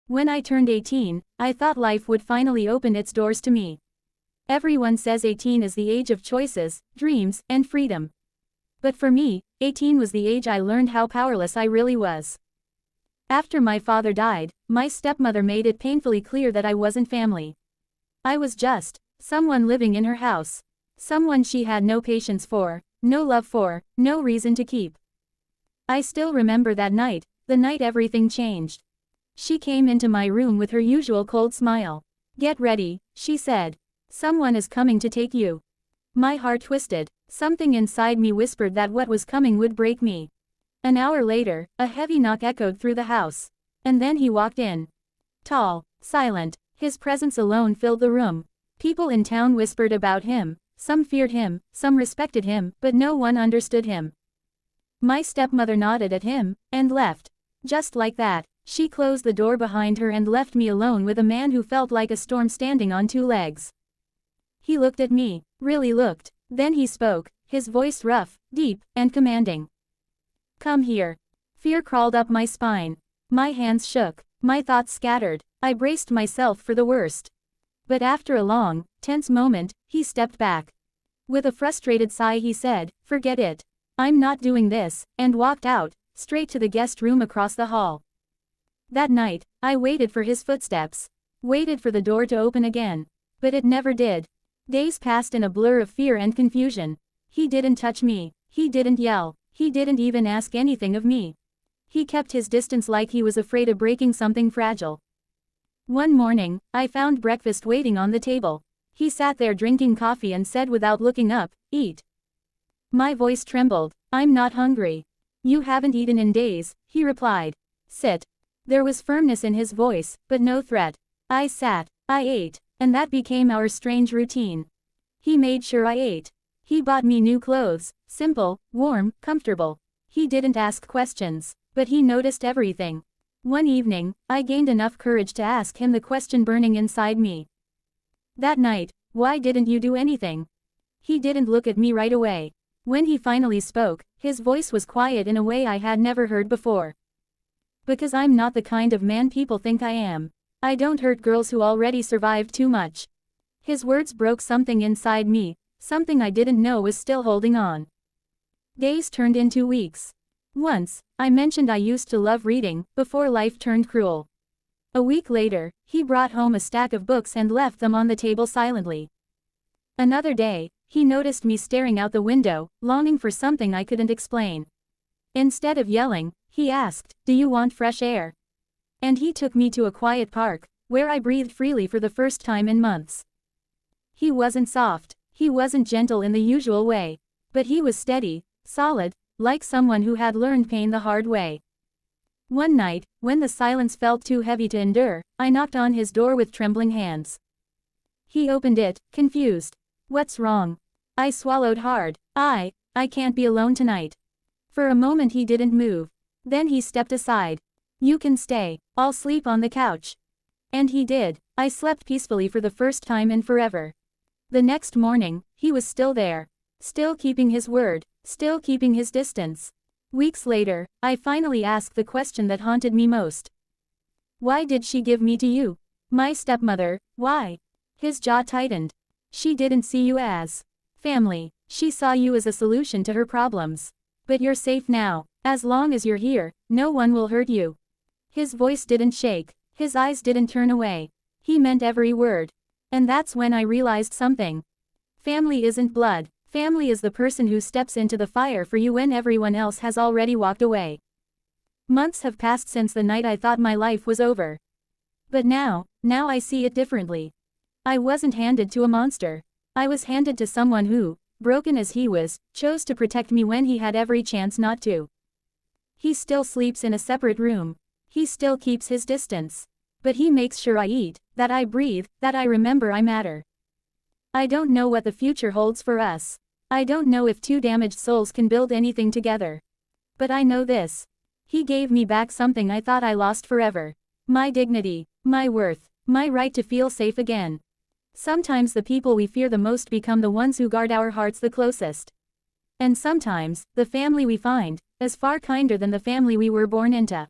When I turned 18, I thought life would finally open its doors to me. Everyone says 18 is the age of choices, dreams, and freedom. But for me, 18 was the age I learned how powerless I really was. After my father died, my stepmother made it painfully clear that I wasn't family. I was just someone living in her house. Someone she had no patience for, no love for, no reason to keep. I still remember that night, the night everything changed. She came into my room with her usual cold smile. "Get ready," she said. "Someone is coming to take you." My heart twisted. Something inside me whispered that what was coming would break me. An hour later, a heavy knock echoed through the house. And then he walked in. Tall, silent, his presence alone filled the room. People in town whispered about him. Some feared him, some respected him, but no one understood him. My stepmother nodded at him, and left. Just like that, she closed the door behind her and left me alone with a man who felt like a storm standing on two legs. He looked at me, really looked, then he spoke, his voice rough, deep, and commanding. "Come here." Fear crawled up my spine. My hands shook, my thoughts scattered. I braced myself for the worst. But after a long, tense moment, he stepped back. With a frustrated sigh he said, "Forget it. I'm not doing this," and walked out, straight to the guest room across the hall. That night, I waited for his footsteps. Waited for the door to open again. But it never did. Days passed in a blur of fear and confusion. He didn't touch me. He didn't yell. He didn't even ask anything of me. He kept his distance like he was afraid of breaking something fragile. One morning, I found breakfast waiting on the table. He sat there drinking coffee and said without looking up, "Eat." My voice trembled. "I'm not hungry." "You haven't eaten in days," he replied. "Sit." There was firmness in his voice, but no threat. I sat. I ate. And that became our strange routine. He made sure I ate. He bought me new clothes, simple, warm, comfortable. He didn't ask questions, but he noticed everything. One evening, I gained enough courage to ask him the question burning inside me. That night, "Why didn't you do anything?" He didn't look at me right away. When he finally spoke, his voice was quiet in a way I had never heard before. "Because I'm not the kind of man people think I am. I don't hurt girls who already survived too much." His words broke something inside me, something I didn't know was still holding on. Days turned into weeks. Once, I mentioned I used to love reading, before life turned cruel. A week later, he brought home a stack of books and left them on the table silently. Another day, he noticed me staring out the window, longing for something I couldn't explain. Instead of yelling, he asked, "Do you want fresh air?" And he took me to a quiet park, where I breathed freely for the first time in months. He wasn't soft, he wasn't gentle in the usual way, but he was steady, solid, like someone who had learned pain the hard way. One night, when the silence felt too heavy to endure, I knocked on his door with trembling hands. He opened it, confused. "What's wrong?" I swallowed hard. I can't be alone tonight." For a moment he didn't move. Then he stepped aside. "You can stay. I'll sleep on the couch." And he did. I slept peacefully for the first time in forever. The next morning, he was still there. Still keeping his word. Still keeping his distance. Weeks later, I finally asked the question that haunted me most. "Why did she give me to you? My stepmother, why?" His jaw tightened. "She didn't see you as family. She saw you as a solution to her problems. But you're safe now. As long as you're here, no one will hurt you." His voice didn't shake. His eyes didn't turn away. He meant every word. And that's when I realized something. Family isn't blood. Family is the person who steps into the fire for you when everyone else has already walked away. Months have passed since the night I thought my life was over. But now I see it differently. I wasn't handed to a monster. I was handed to someone who, broken as he was, chose to protect me when he had every chance not to. He still sleeps in a separate room. He still keeps his distance. But he makes sure I eat, that I breathe, that I remember I matter. I don't know what the future holds for us. I don't know if two damaged souls can build anything together. But I know this. He gave me back something I thought I lost forever. My dignity, my worth, my right to feel safe again. Sometimes the people we fear the most become the ones who guard our hearts the closest. And sometimes, the family we find, is far kinder than the family we were born into.